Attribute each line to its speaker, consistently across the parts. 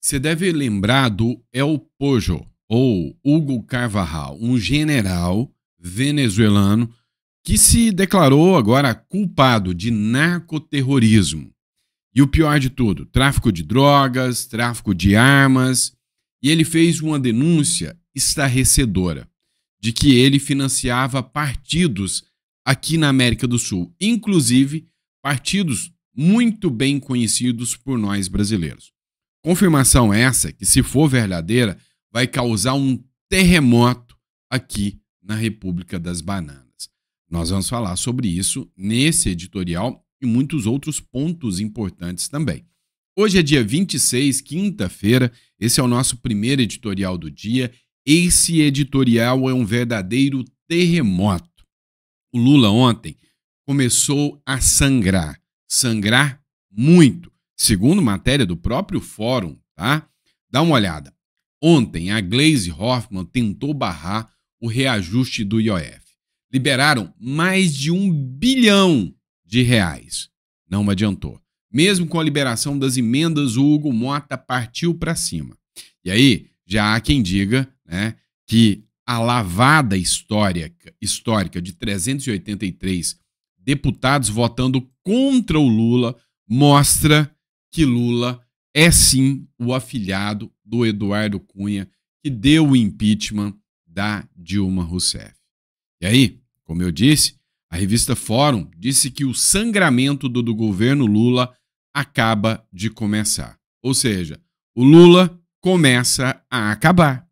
Speaker 1: Você deve lembrar do El Pojo, ou Hugo Carvajal, um general venezuelano que se declarou agora culpado de narcoterrorismo. E o pior de tudo, tráfico de drogas, tráfico de armas. E ele fez uma denúncia estarrecedora de que ele financiava partidos aqui na América do Sul, inclusive partidos muito bem conhecidos por nós brasileiros. Confirmação essa que, se for verdadeira, vai causar um terremoto aqui na República das Bananas. Nós vamos falar sobre isso nesse editorial e muitos outros pontos importantes também. Hoje é dia 26, quinta-feira, esse é o nosso primeiro editorial do dia. Esse editorial é um verdadeiro terremoto. O Lula ontem começou a sangrar muito, segundo matéria do próprio fórum, tá? Dá uma olhada. Ontem, a Gleisi Hoffmann tentou barrar o reajuste do IOF. Liberaram mais de R$ 1 bilhão. Não adiantou. Mesmo com a liberação das emendas, o Hugo Motta partiu para cima. E aí, já há quem diga, né, que a lavada histórica de 383 deputados votando contra o Lula mostra que Lula é sim o afilhado do Eduardo Cunha, que deu o impeachment da Dilma Rousseff. E aí, como eu disse, a revista Fórum disse que o sangramento do governo Lula acaba de começar. Ou seja, o Lula começa a acabar.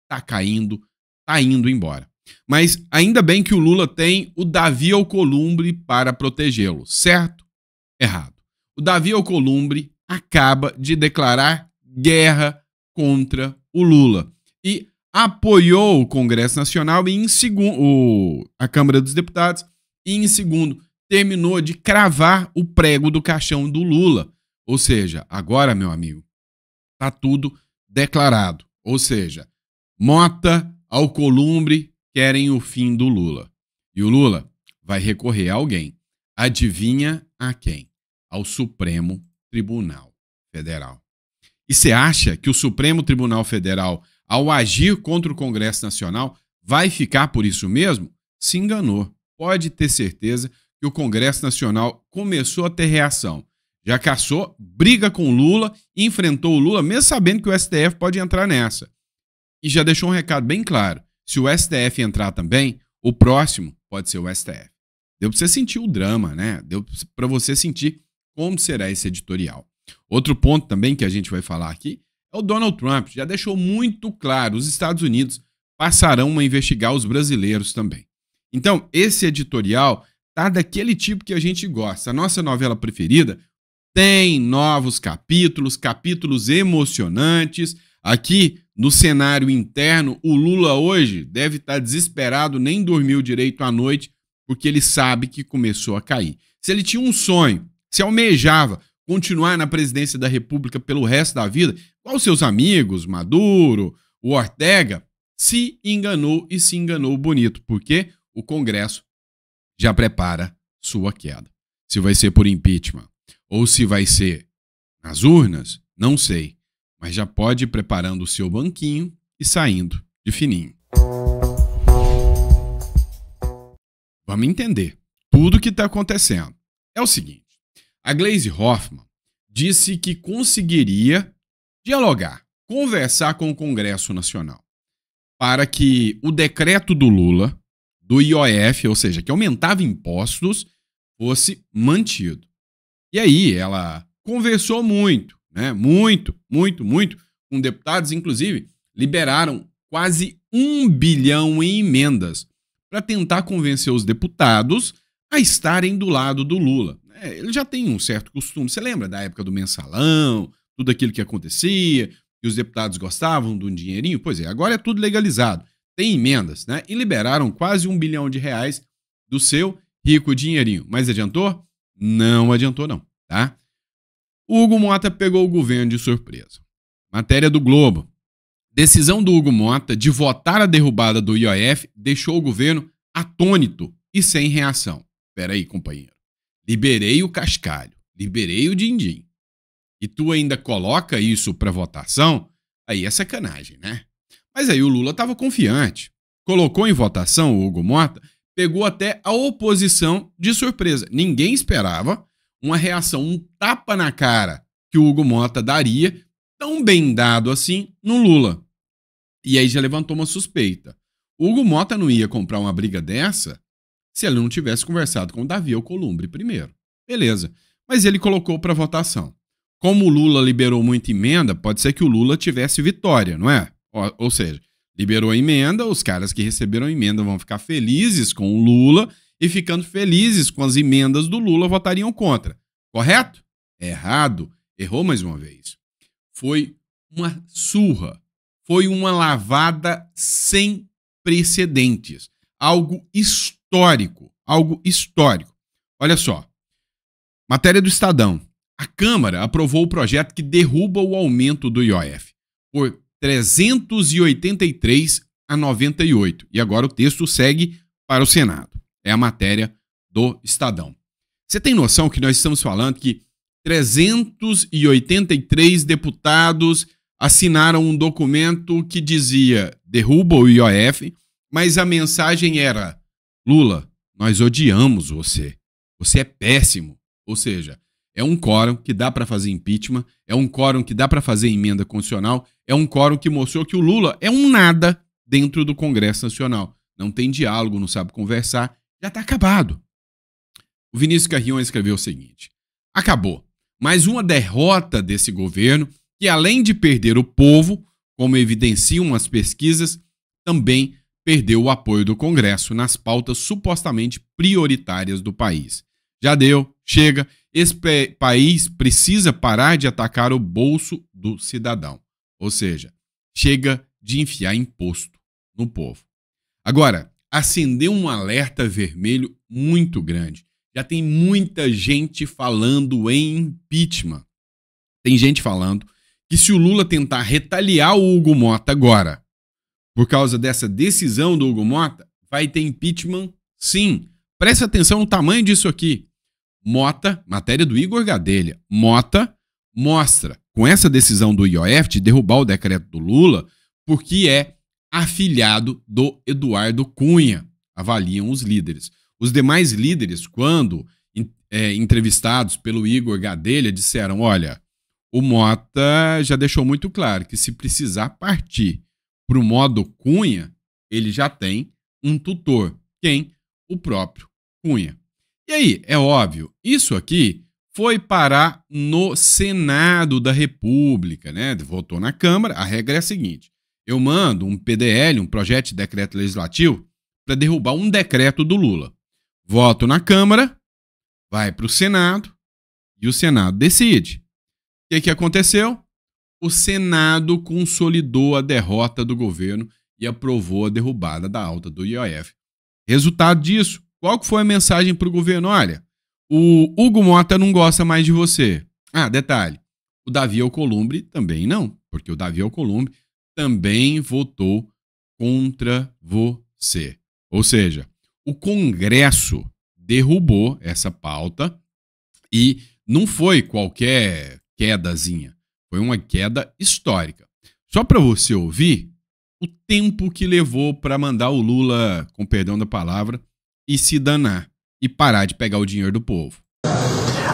Speaker 1: Tá caindo, tá indo embora. Mas ainda bem que o Lula tem o Davi Alcolumbre para protegê-lo, certo? Errado. O Davi Alcolumbre acaba de declarar guerra contra o Lula e apoiou o Congresso Nacional e a Câmara dos Deputados e, em segundo, terminou de cravar o prego do caixão do Lula. Ou seja, agora, meu amigo, tá tudo declarado. Ou seja, Mota, Alcolumbre querem o fim do Lula. E o Lula vai recorrer a alguém. Adivinha a quem? Ao Supremo Tribunal Federal. E você acha que o Supremo Tribunal Federal, ao agir contra o Congresso Nacional, vai ficar por isso mesmo? Se enganou. Pode ter certeza que o Congresso Nacional começou a ter reação. Já caçou, briga com o Lula, enfrentou o Lula, mesmo sabendo que o STF pode entrar nessa. E já deixou um recado bem claro. Se o STF entrar também, o próximo pode ser o STF. Deu para você sentir o drama, né? Deu para você sentir como será esse editorial. Outro ponto também que a gente vai falar aqui é o Donald Trump. Já deixou muito claro, os Estados Unidos passarão a investigar os brasileiros também. Então, esse editorial tá daquele tipo que a gente gosta. A nossa novela preferida tem novos capítulos emocionantes. Aqui, no cenário interno, o Lula hoje deve estar desesperado, nem dormiu direito à noite, porque ele sabe que começou a cair. Se ele tinha um sonho, se almejava continuar na presidência da República pelo resto da vida, igual os seus amigos, Maduro, o Ortega, se enganou e se enganou bonito, porque o Congresso já prepara sua queda. Se vai ser por impeachment ou se vai ser nas urnas, não sei. Mas já pode ir preparando o seu banquinho e saindo de fininho. Vamos entender tudo o que está acontecendo. É o seguinte, a Gleisi Hoffmann disse que conseguiria dialogar, conversar com o Congresso Nacional para que o decreto do Lula, do IOF, ou seja, que aumentava impostos, fosse mantido. E aí ela conversou muito, né? Muito, com deputados, inclusive, liberaram quase 1 bilhão em emendas para tentar convencer os deputados a estarem do lado do Lula. Ele já tem um certo costume, você lembra da época do mensalão, tudo aquilo que acontecia, que os deputados gostavam de um dinheirinho? Pois é, agora é tudo legalizado, tem emendas, né? E liberaram quase R$ 1 bilhão do seu rico dinheirinho. Mas adiantou? Não adiantou não, tá? O Hugo Motta pegou o governo de surpresa. Matéria do Globo. Decisão do Hugo Motta de votar a derrubada do IOF deixou o governo atônito e sem reação. Espera aí, companheiro. Liberei o cascalho, liberei o din-din. e tu ainda coloca isso para votação, aí é sacanagem, né? Mas aí o Lula estava confiante. Colocou em votação o Hugo Mota, pegou até a oposição de surpresa. Ninguém esperava uma reação, um tapa na cara que o Hugo Mota daria, tão bem dado assim, no Lula. E aí já levantou uma suspeita. O Hugo Mota não ia comprar uma briga dessa se ele não tivesse conversado com o Davi Alcolumbre primeiro. Beleza. Mas ele colocou para votação. Como o Lula liberou muita emenda, pode ser que o Lula tivesse vitória, não é? Ou seja, liberou a emenda, os caras que receberam a emenda vão ficar felizes com o Lula e ficando felizes com as emendas do Lula votariam contra. Correto? Errado. Errou mais uma vez. Foi uma surra. Foi uma lavada sem precedentes. Algo histórico. Algo histórico. Olha só. Matéria do Estadão. A Câmara aprovou o projeto que derruba o aumento do IOF por 383 a 98. E agora o texto segue para o Senado. É a matéria do Estadão. Você tem noção que nós estamos falando que 383 deputados assinaram um documento que dizia derruba o IOF, mas a mensagem era: Lula, nós odiamos você. Você é péssimo. Ou seja, é um quórum que dá para fazer impeachment, é um quórum que dá para fazer emenda constitucional, é um quórum que mostrou que o Lula é um nada dentro do Congresso Nacional. Não tem diálogo, não sabe conversar, já está acabado. O Vinícius Carrion escreveu o seguinte: acabou. Mais uma derrota desse governo que, além de perder o povo, como evidenciam as pesquisas, também perdeu o apoio do Congresso nas pautas supostamente prioritárias do país. Já deu, chega. Esse país precisa parar de atacar o bolso do cidadão. Ou seja, chega de enfiar imposto no povo. Agora, acendeu um alerta vermelho muito grande. Já tem muita gente falando em impeachment. Tem gente falando que se o Lula tentar retaliar o Hugo Mota agora, por causa dessa decisão do Hugo Mota, vai ter impeachment sim. Presta atenção no tamanho disso aqui. Mota, matéria do Igor Gadelha, Mota mostra, com essa decisão do IOF de derrubar o decreto do Lula, porque é afilhado do Eduardo Cunha, avaliam os líderes. Os demais líderes, quando entrevistados pelo Igor Gadelha, disseram: olha, o Mota já deixou muito claro que se precisar partir para o modo Cunha, ele já tem um tutor. Quem? O próprio Cunha. E aí, é óbvio, isso aqui foi parar no Senado da República, né? Votou na Câmara, a regra é a seguinte: eu mando um PDL, um projeto de decreto legislativo, para derrubar um decreto do Lula. Voto na Câmara, vai para o Senado e o Senado decide. O que aconteceu? O Senado consolidou a derrota do governo e aprovou a derrubada da alta do IOF. Resultado disso, qual que foi a mensagem para o governo? Olha, o Hugo Mota não gosta mais de você. Ah, detalhe, o Davi Alcolumbre também não, porque o Davi Alcolumbre também votou contra você. Ou seja, o Congresso derrubou essa pauta e não foi qualquer quedazinha, foi uma queda histórica. Só para você ouvir o tempo que levou para mandar o Lula, com perdão da palavra, e se danar e parar de pegar o dinheiro do povo.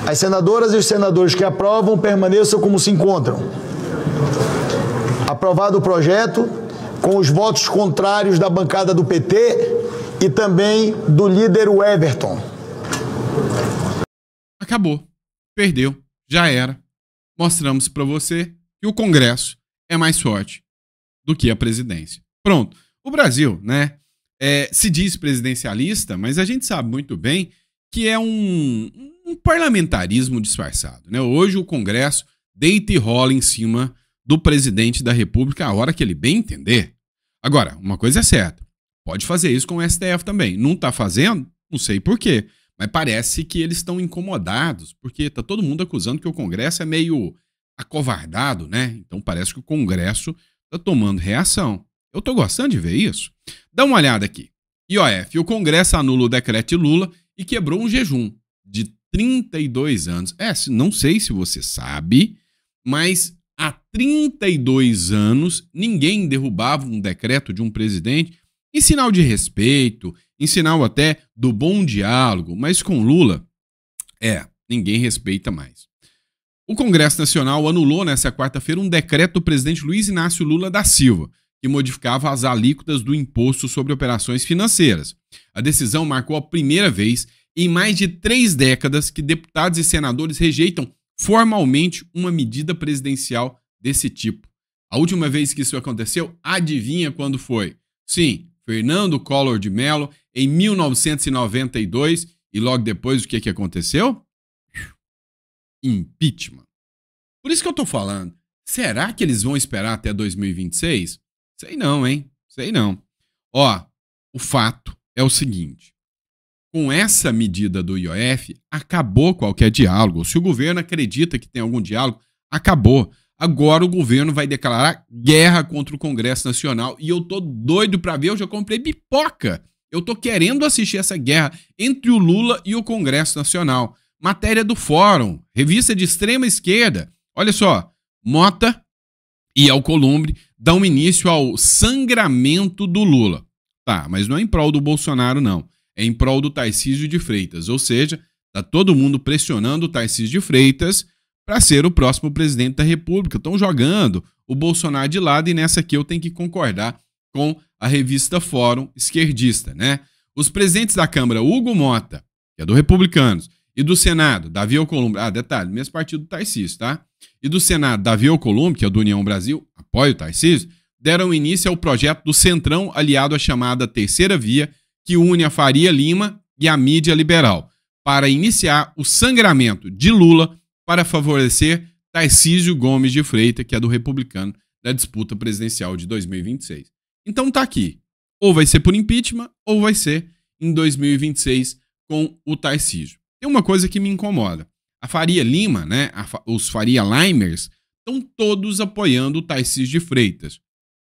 Speaker 2: As senadoras e os senadores que aprovam permaneçam como se encontram. Aprovado o projeto com os votos contrários da bancada do PT e também do líder Everton.
Speaker 1: Acabou. Perdeu. Já era. Mostramos para você que o Congresso é mais forte do que a presidência. Pronto. O Brasil, né? Se diz presidencialista, mas a gente sabe muito bem que é um parlamentarismo disfarçado, né? Hoje o Congresso deita e rola em cima do presidente da República a hora que ele bem entender. Agora, uma coisa é certa, pode fazer isso com o STF também. Não está fazendo? Não sei por quê, mas parece que eles estão incomodados, porque está todo mundo acusando que o Congresso é meio acovardado, né? Então parece que o Congresso está tomando reação. Eu estou gostando de ver isso. Dá uma olhada aqui. IOF, o Congresso anula o decreto de Lula e quebrou um jejum de 32 anos. Não sei se você sabe, mas há 32 anos ninguém derrubava um decreto de um presidente em sinal de respeito, em sinal até do bom diálogo, mas com Lula, ninguém respeita mais. O Congresso Nacional anulou nesta quarta-feira um decreto do presidente Luiz Inácio Lula da Silva, que modificava as alíquotas do imposto sobre operações financeiras. A decisão marcou a primeira vez em mais de 3 décadas que deputados e senadores rejeitam formalmente uma medida presidencial desse tipo. A última vez que isso aconteceu, adivinha quando foi? Sim, Fernando Collor de Mello, em 1992, e logo depois o que aconteceu? Impeachment. Por isso que eu tô falando, será que eles vão esperar até 2026? Sei não, hein? Sei não. Ó, o fato é o seguinte, com essa medida do IOF, acabou qualquer diálogo. Se o governo acredita que tem algum diálogo, acabou. Agora o governo vai declarar guerra contra o Congresso Nacional e eu tô doido pra ver, eu já comprei pipoca. Eu tô querendo assistir essa guerra entre o Lula e o Congresso Nacional. Matéria do Fórum, revista de extrema esquerda. Olha só, Mota e Alcolumbre dão início ao sangramento do Lula. Tá, mas não é em prol do Bolsonaro, não. É em prol do Tarcísio de Freitas. Ou seja, tá todo mundo pressionando o Tarcísio de Freitas para ser o próximo presidente da República. Estão jogando o Bolsonaro de lado e nessa aqui eu tenho que concordar com a revista Fórum esquerdista, né? Os presidentes da Câmara, Hugo Mota, que é do Republicanos, e do Senado, Davi Alcolumbre, detalhe, mesmo partido do Tarcísio, tá? E do Senado, Davi Alcolumbre, que é do União Brasil, apoia o Tarcísio, deram início ao projeto do Centrão aliado à chamada Terceira Via, que une a Faria Lima e a mídia liberal, para iniciar o sangramento de Lula para favorecer Tarcísio Gomes de Freitas, que é do Republicano, da disputa presidencial de 2026. Então tá aqui, ou vai ser por impeachment, ou vai ser em 2026 com o Tarcísio. Tem uma coisa que me incomoda. A Faria Lima, né, os Faria Limers, estão todos apoiando o Tarcísio de Freitas.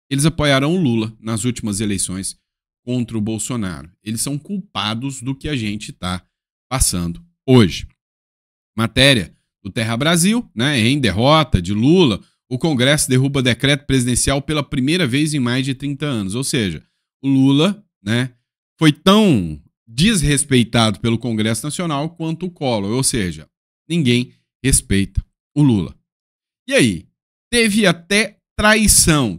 Speaker 1: Eles apoiaram o Lula nas últimas eleições contra o Bolsonaro. Eles são culpados do que a gente está passando hoje. Matéria do Terra Brasil, né, em derrota de Lula, o Congresso derruba decreto presidencial pela primeira vez em mais de 30 anos. Ou seja, o Lula, né, foi tão desrespeitado pelo Congresso Nacional quanto o Collor, ou seja, ninguém respeita o Lula. E aí, teve até traição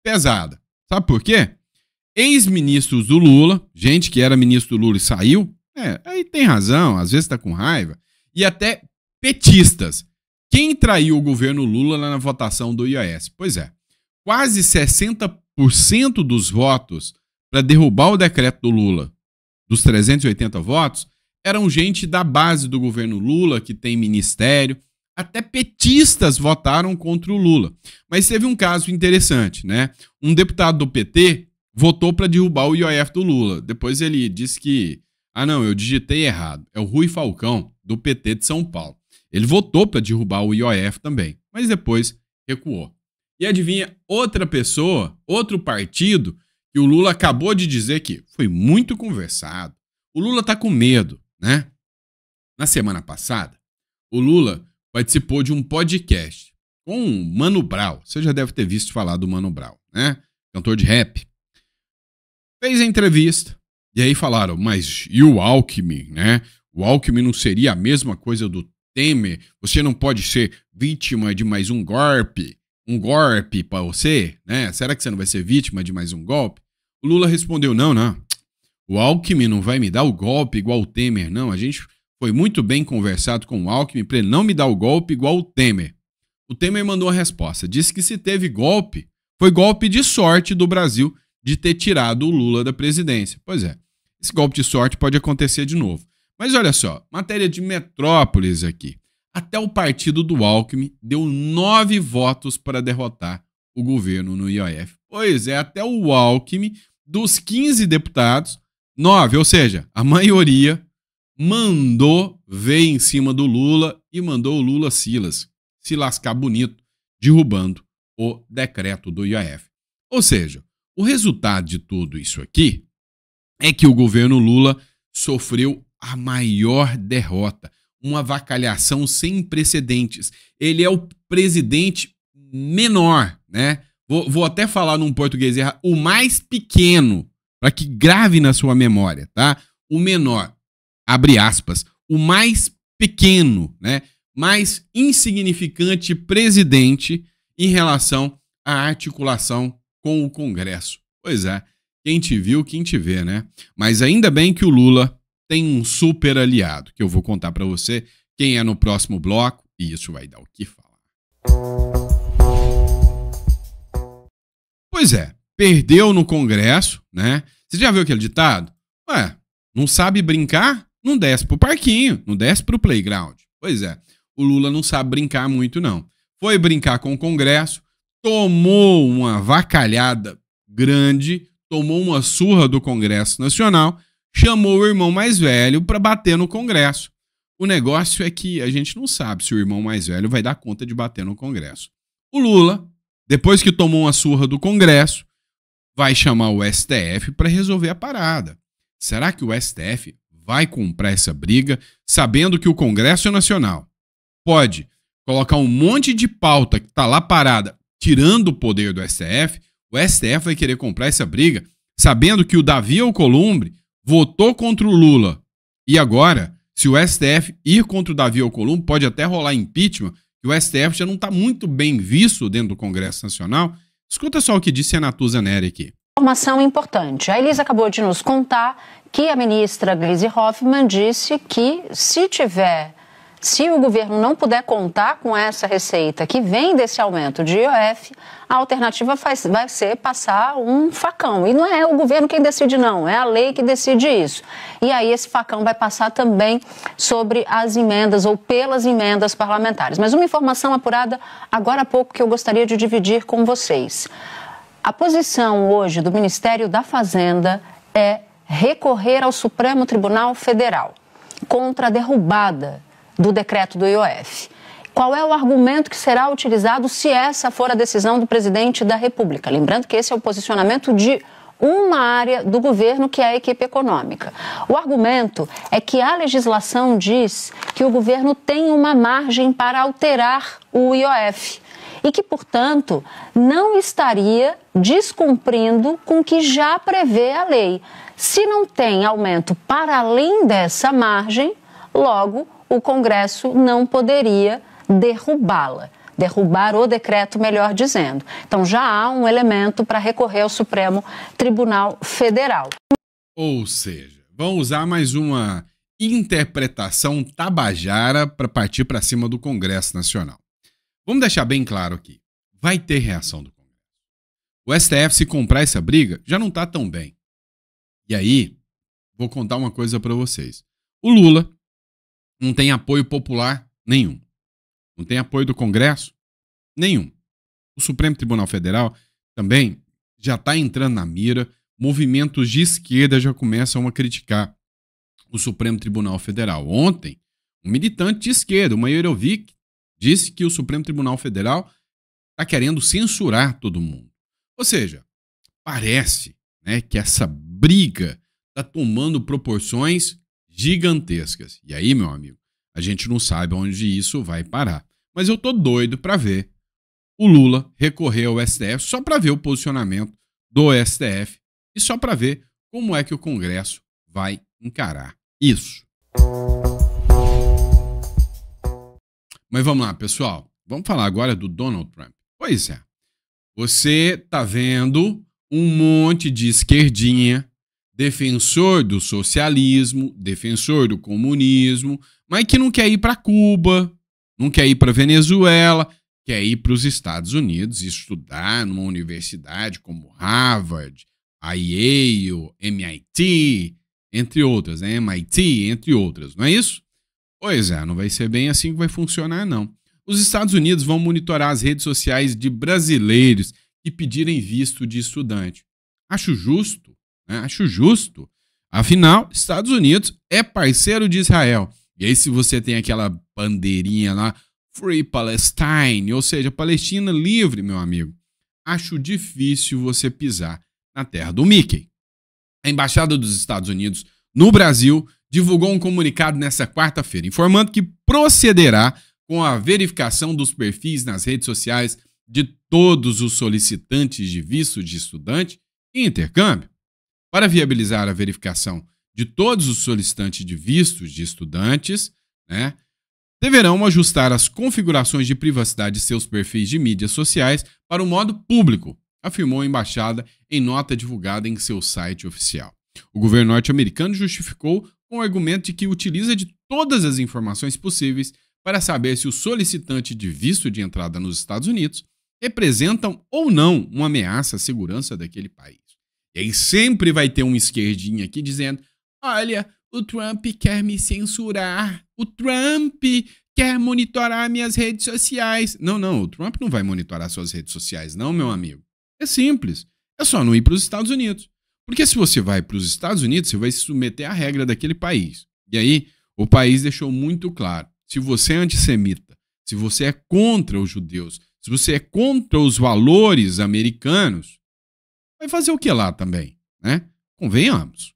Speaker 1: pesada. Sabe por quê? Ex-ministros do Lula, gente que era ministro do Lula e saiu, aí tem razão, às vezes tá com raiva, e até petistas. Quem traiu o governo Lula lá na votação do IOS? Pois é, quase 60% dos votos para derrubar o decreto do Lula, dos 380 votos, eram gente da base do governo Lula, que tem ministério. Até petistas votaram contra o Lula. Mas teve um caso interessante, né? Um deputado do PT votou para derrubar o IOF do Lula. Depois ele disse que, não, eu digitei errado. É o Rui Falcão, do PT de São Paulo. Ele votou para derrubar o IOF também, mas depois recuou. E adivinha, outra pessoa, outro partido, que o Lula acabou de dizer que foi muito conversado. O Lula tá com medo, né? Na semana passada, o Lula participou de um podcast com o Mano Brown. Você já deve ter visto falar do Mano Brown, né? Cantor de rap. Fez a entrevista e aí falaram, mas e o Alckmin, né? O Alckmin não seria a mesma coisa do Temer? Você não pode ser vítima de mais um golpe? Um golpe para você, né? Será que você não vai ser vítima de mais um golpe? O Lula respondeu, não. O Alckmin não vai me dar o golpe igual o Temer, não. A gente foi muito bem conversado com o Alckmin para ele não me dar o golpe igual o Temer. O Temer mandou a resposta. Disse que se teve golpe, foi golpe de sorte do Brasil de ter tirado o Lula da presidência. Pois é, esse golpe de sorte pode acontecer de novo. Mas olha só, matéria de Metrópolis aqui. Até o partido do Alckmin deu 9 votos para derrotar o governo no IOF. Pois é, até o Alckmin, dos 15 deputados, 9, ou seja, a maioria, mandou ver em cima do Lula e mandou o Lula Silas se lascar bonito, derrubando o decreto do IOF. Ou seja, o resultado de tudo isso aqui é que o governo Lula sofreu a maior derrota. uma avacalhação sem precedentes. Ele é o presidente menor, né? Vou até falar num português errado, o mais pequeno, para que grave na sua memória, tá? O menor, abre aspas, o mais pequeno, né? Mais insignificante presidente em relação à articulação com o Congresso. Pois é, quem te viu, quem te vê, né? Mas ainda bem que o Lula tem um super aliado, que eu vou contar para você quem é no próximo bloco, e isso vai dar o que falar. Pois é, perdeu no Congresso, né? Você já viu aquele ditado? Ué, não sabe brincar? Não desce pro parquinho, não desce pro playground. Pois é, o Lula não sabe brincar muito, não. Foi brincar com o Congresso, tomou uma avacalhada grande, tomou uma surra do Congresso Nacional, chamou o irmão mais velho para bater no Congresso. O negócio é que a gente não sabe se o irmão mais velho vai dar conta de bater no Congresso. O Lula, depois que tomou uma surra do Congresso, vai chamar o STF para resolver a parada. Será que o STF vai comprar essa briga, sabendo que o Congresso Nacional pode colocar um monte de pauta que está lá parada, tirando o poder do STF? O STF vai querer comprar essa briga, sabendo que o Davi Alcolumbre votou contra o Lula. E agora, se o STF ir contra o Davi Alcolumbre, pode até rolar impeachment, que o STF já não está muito bem visto dentro do Congresso Nacional. Escuta só o que disse a Natuza Neri aqui.
Speaker 3: Informação importante. A Elisa acabou de nos contar que a ministra Gleisi Hoffmann disse que se o governo não puder contar com essa receita que vem desse aumento de IOF, a alternativa vai ser passar um facão. E não é o governo quem decide, não. É a lei que decide isso. E aí esse facão vai passar também sobre as emendas ou pelas emendas parlamentares. Mas uma informação apurada agora há pouco que eu gostaria de dividir com vocês. A posição hoje do Ministério da Fazenda é recorrer ao Supremo Tribunal Federal contra a derrubada do decreto do IOF. Qual é o argumento que será utilizado se essa for a decisão do presidente da República? Lembrando que esse é o posicionamento de uma área do governo, que é a equipe econômica. O argumento é que a legislação diz que o governo tem uma margem para alterar o IOF e que, portanto, não estaria descumprindo com o que já prevê a lei. Se não tem aumento para além dessa margem, logo o Congresso não poderia derrubá-la. Derrubar o decreto, melhor dizendo. Então já há um elemento para recorrer ao Supremo Tribunal Federal.
Speaker 1: Ou seja, vão usar mais uma interpretação tabajara para partir para cima do Congresso Nacional. Vamos deixar bem claro aqui. Vai ter reação do Congresso. O STF, se comprar essa briga, já não está tão bem. E aí, vou contar uma coisa para vocês. O Lula não tem apoio popular nenhum. Não tem apoio do Congresso nenhum. O Supremo Tribunal Federal também já está entrando na mira. Movimentos de esquerda já começam a criticar o Supremo Tribunal Federal. Ontem, um militante de esquerda, o Maierovic, disse que o Supremo Tribunal Federal está querendo censurar todo mundo. Ou seja, parece, né, que essa briga está tomando proporções gigantescas. E aí, meu amigo, a gente não sabe onde isso vai parar. Mas eu tô doido para ver o Lula recorrer ao STF, só para ver o posicionamento do STF e só para ver como é que o Congresso vai encarar isso. Mas vamos lá, pessoal. Vamos falar agora do Donald Trump. Pois é. Você tá vendo um monte de esquerdinha, defensor do socialismo, defensor do comunismo, mas que não quer ir para Cuba, não quer ir para Venezuela, quer ir para os Estados Unidos e estudar numa universidade como Harvard, a Yale, MIT, entre outras, né? MIT, entre outras, não é isso? Pois é, não vai ser bem assim que vai funcionar, não. Os Estados Unidos vão monitorar as redes sociais de brasileiros que pedirem visto de estudante. Acho justo, né? Acho justo. Afinal, Estados Unidos é parceiro de Israel. E aí, se você tem aquela bandeirinha lá, Free Palestine, ou seja, Palestina livre, meu amigo, acho difícil você pisar na terra do Mickey. A Embaixada dos Estados Unidos no Brasil divulgou um comunicado nesta quarta-feira, informando que procederá com a verificação dos perfis nas redes sociais de todos os solicitantes de visto de estudante e intercâmbio. Para viabilizar a verificação de todos os solicitantes de vistos de estudantes, deverão ajustar as configurações de privacidade de seus perfis de mídias sociais para o modo público, afirmou a embaixada em nota divulgada em seu site oficial. O governo norte-americano justificou com o argumento de que utiliza de todas as informações possíveis para saber se o solicitante de visto de entrada nos Estados Unidos representam ou não uma ameaça à segurança daquele país. E aí sempre vai ter um esquerdinho aqui dizendo: olha, o Trump quer me censurar, o Trump quer monitorar minhas redes sociais. Não, o Trump não vai monitorar suas redes sociais, não, meu amigo. É simples, é só não ir para os Estados Unidos. Porque se você vai para os Estados Unidos, você vai se submeter à regra daquele país. E aí, o país deixou muito claro: se você é antissemita, se você é contra os judeus, se você é contra os valores americanos, vai fazer o que lá também, Convenhamos.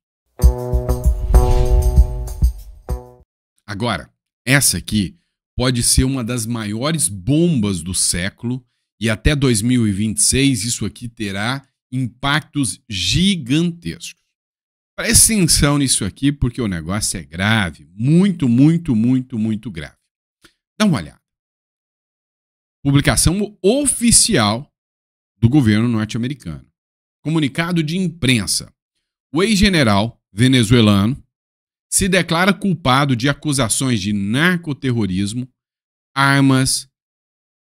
Speaker 1: Agora, essa aqui pode ser uma das maiores bombas do século e até 2026 isso aqui terá impactos gigantescos. Preste atenção nisso aqui porque o negócio é grave, muito, muito, muito, muito grave. Dá uma olhada. Publicação oficial do governo norte-americano. Comunicado de imprensa. O ex-general venezuelano se declara culpado de acusações de narcoterrorismo, armas,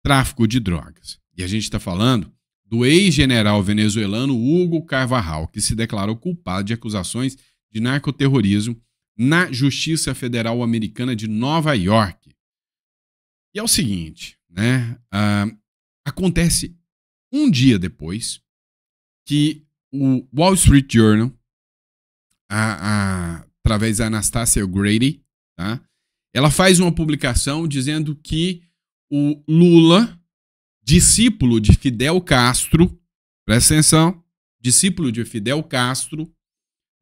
Speaker 1: tráfico de drogas. E a gente está falando do ex-general venezuelano Hugo Carvajal, que se declarou culpado de acusações de narcoterrorismo na Justiça Federal Americana de Nova York. E é o seguinte, acontece um dia depois que o Wall Street Journal, através da Anastasia Grady, ela faz uma publicação dizendo que o Lula, discípulo de Fidel Castro, presta atenção, discípulo de Fidel Castro,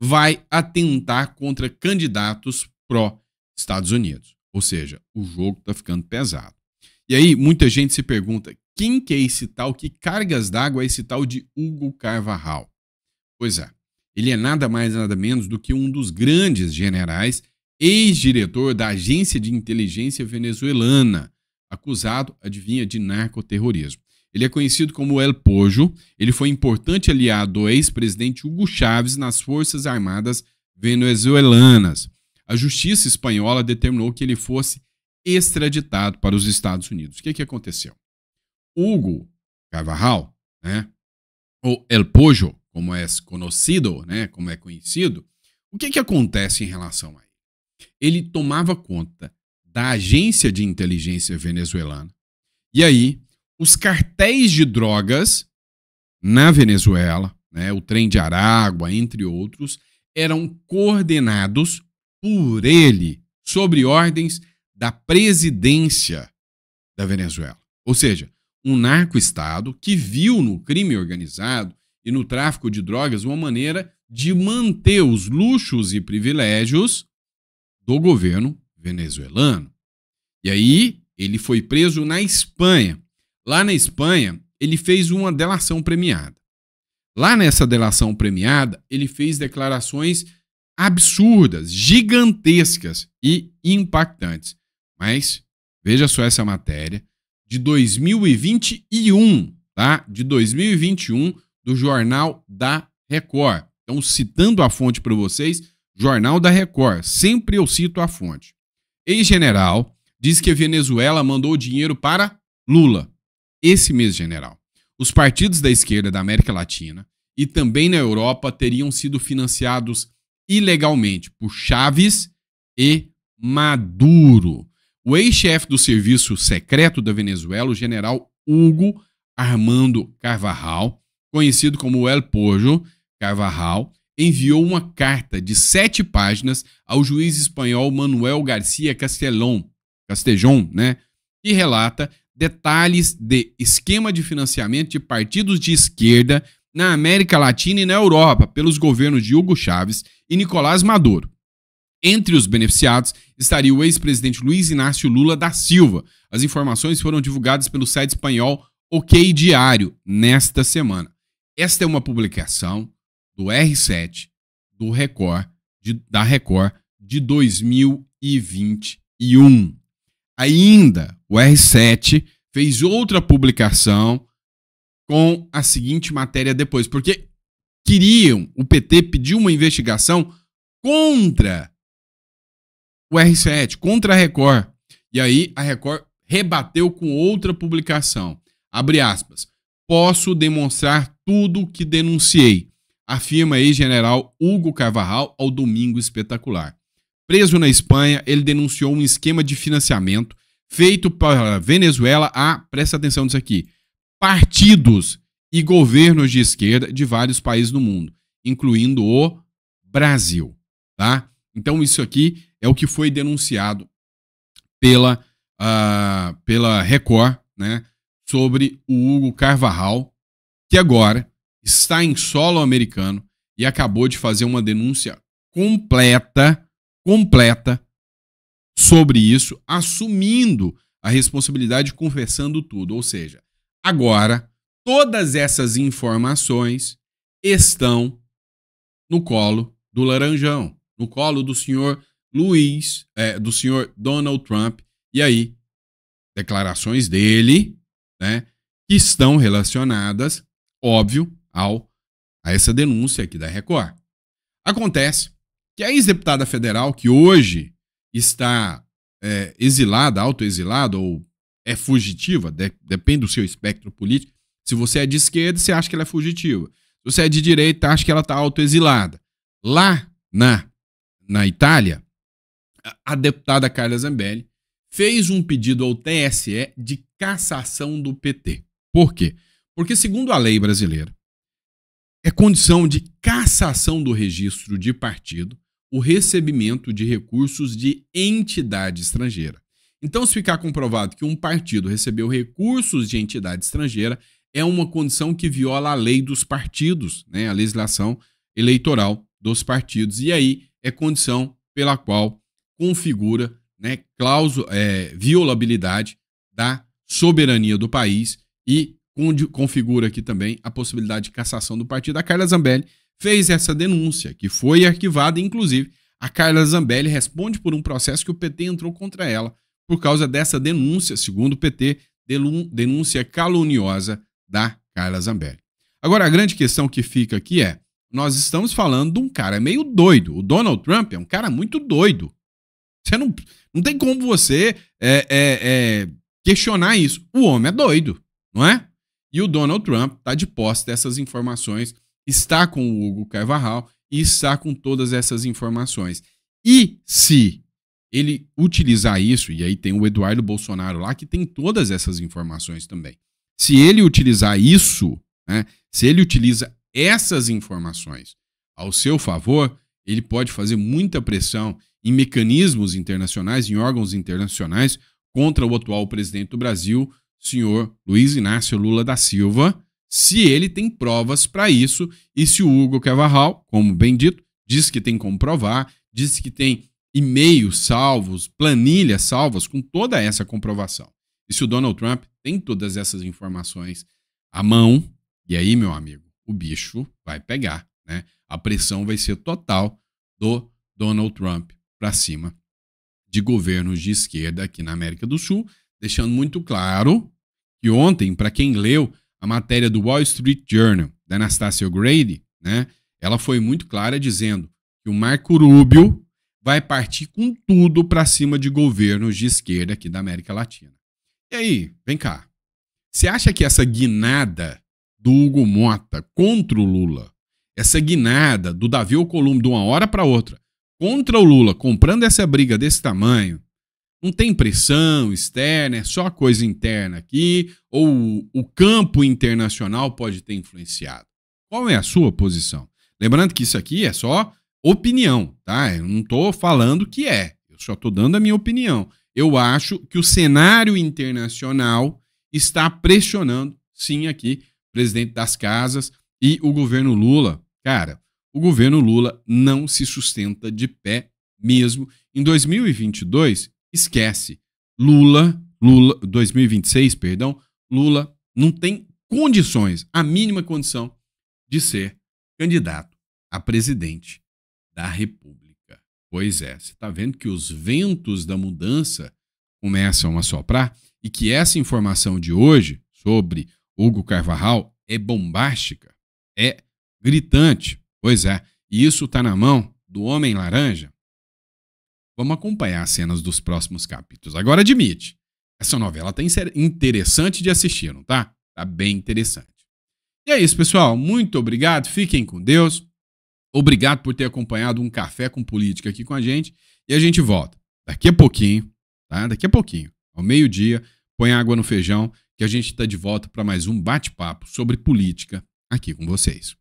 Speaker 1: vai atentar contra candidatos pró-Estados Unidos. Ou seja, o jogo está ficando pesado. E aí, muita gente se pergunta, quem que é esse tal, que cargas d'água é esse tal de Hugo Carvajal? Pois é, ele é nada mais nada menos do que um dos grandes generais, ex-diretor da agência de inteligência venezuelana, acusado, adivinha, de narcoterrorismo. Ele é conhecido como El Pojo, ele foi importante aliado do ex-presidente Hugo Chávez nas Forças Armadas venezuelanas. A justiça espanhola determinou que ele fosse extraditado para os Estados Unidos. O que aconteceu? Hugo Carvajal, ou El Pojo, como é conhecido, como é conhecido, o que acontece em relação a ele? Ele tomava conta da agência de inteligência venezuelana. E aí, os cartéis de drogas na Venezuela, o Trem de Aragua, entre outros, eram coordenados por ele, sob ordens da presidência da Venezuela. Ou seja, um narco-estado que viu no crime organizado e no tráfico de drogas uma maneira de manter os luxos e privilégios do governo venezuelano. E aí, ele foi preso na Espanha. Lá na Espanha, ele fez uma delação premiada. Lá nessa delação premiada, ele fez declarações absurdas, gigantescas e impactantes. Mas, veja só essa matéria, de 2021, De 2021, do Jornal da Record. Então, citando a fonte para vocês, Jornal da Record, sempre eu cito a fonte. Ex-general diz que a Venezuela mandou dinheiro para Lula, esse mesmo general. Os partidos da esquerda da América Latina e também na Europa teriam sido financiados ilegalmente por Chávez e Maduro. O ex-chefe do serviço secreto da Venezuela, o general Hugo Armando Carvajal, conhecido como El Pojo Carvajal, enviou uma carta de 7 páginas ao juiz espanhol Manuel García Castellón, que relata detalhes de esquema de financiamento de partidos de esquerda na América Latina e na Europa pelos governos de Hugo Chávez e Nicolás Maduro. Entre os beneficiados estaria o ex-presidente Luiz Inácio Lula da Silva. As informações foram divulgadas pelo site espanhol OK Diário nesta semana. Esta é uma publicação do R7, do Record, da Record de 2021. Ainda o R7 fez outra publicação com a seguinte matéria depois, porque o PT pediu uma investigação contra o R7, contra a Record. E aí a Record rebateu com outra publicação. Abre aspas. Posso demonstrar tudo o que denunciei, afirma ex-general Hugo Carvajal ao Domingo Espetacular. Preso na Espanha, ele denunciou um esquema de financiamento feito para a Venezuela presta atenção nisso aqui, partidos e governos de esquerda de vários países do mundo, incluindo o Brasil. Tá? Então isso aqui é o que foi denunciado pela Record, né, sobre o Hugo Carvajal, que agora está em solo americano e acabou de fazer uma denúncia completa sobre isso, assumindo a responsabilidade e confessando tudo. Ou seja, agora todas essas informações estão no colo do Laranjão, no colo do senhor do senhor Donald Trump. E aí, declarações dele, né, que estão relacionadas, óbvio, a essa denúncia aqui da Record. Acontece que a ex-deputada federal, que hoje está exilada, autoexilada, ou é fugitiva, depende do seu espectro político. Se você é de esquerda, você acha que ela é fugitiva. Se você é de direita, acha que ela está autoexilada. Lá na Itália, a deputada Carla Zambelli fez um pedido ao TSE de cassação do PT. Por quê? Porque, segundo a lei brasileira, é condição de cassação do registro de partido o recebimento de recursos de entidade estrangeira. Então, se ficar comprovado que um partido recebeu recursos de entidade estrangeira, é uma condição que viola a lei dos partidos, né, a legislação eleitoral dos partidos. E aí é condição pela qual configura, né, violabilidade da soberania do país e configura aqui também a possibilidade de cassação do partido. A Carla Zambelli fez essa denúncia, que foi arquivada. Inclusive, a Carla Zambelli responde por um processo que o PT entrou contra ela por causa dessa denúncia, segundo o PT, denúncia caluniosa da Carla Zambelli. Agora, a grande questão que fica aqui é, nós estamos falando de um cara meio doido. O Donald Trump é um cara muito doido. Você não tem como você questionar isso. O homem é doido, não é? E o Donald Trump está de posse dessas informações, está com o Hugo Carvajal e está com todas essas informações. E se ele utilizar isso, e aí tem o Eduardo Bolsonaro lá que tem todas essas informações também. Se ele utilizar isso, né, se ele utiliza essas informações ao seu favor, ele pode fazer muita pressão em mecanismos internacionais, em órgãos internacionais, contra o atual presidente do Brasil, senhor Luiz Inácio Lula da Silva, se ele tem provas para isso e se o Hugo Carvajal, como bem dito, diz que tem como provar, diz que tem e-mails salvos, planilhas salvas com toda essa comprovação. E se o Donald Trump tem todas essas informações à mão, e aí, meu amigo, o bicho vai pegar, né? A pressão vai ser total do Donald Trump para cima de governos de esquerda aqui na América do Sul, deixando muito claro que ontem, para quem leu a matéria do Wall Street Journal, da Anastasia O'Grady, né, ela foi muito clara dizendo que o Marco Rubio vai partir com tudo para cima de governos de esquerda aqui da América Latina. E aí, vem cá, você acha que essa guinada do Hugo Mota contra o Lula, essa guinada do Davi Alcolumbre de uma hora para outra contra o Lula, comprando essa briga desse tamanho, não tem pressão externa, é só coisa interna aqui, ou o campo internacional pode ter influenciado? Qual é a sua posição? Lembrando que isso aqui é só opinião, tá? Eu não estou falando que eu só estou dando a minha opinião. Eu acho que o cenário internacional está pressionando, sim, aqui, o presidente das casas e o governo Lula. Cara, o governo Lula não se sustenta de pé mesmo. Em 2022, esquece. 2026, perdão, Lula não tem condições, a mínima condição de ser candidato a presidente da República. Pois é, você está vendo que os ventos da mudança começam a soprar e que essa informação de hoje sobre Hugo Carvajal é bombástica, é gritante. Pois é, e isso está na mão do Homem Laranja. Vamos acompanhar as cenas dos próximos capítulos. Agora admite, essa novela tá interessante de assistir, não tá? Tá bem interessante. E é isso, pessoal. Muito obrigado. Fiquem com Deus. Obrigado por ter acompanhado um Café com Política aqui com a gente. E a gente volta daqui a pouquinho, tá? Daqui a pouquinho, ao meio-dia, põe água no feijão, que a gente tá de volta para mais um bate-papo sobre política aqui com vocês.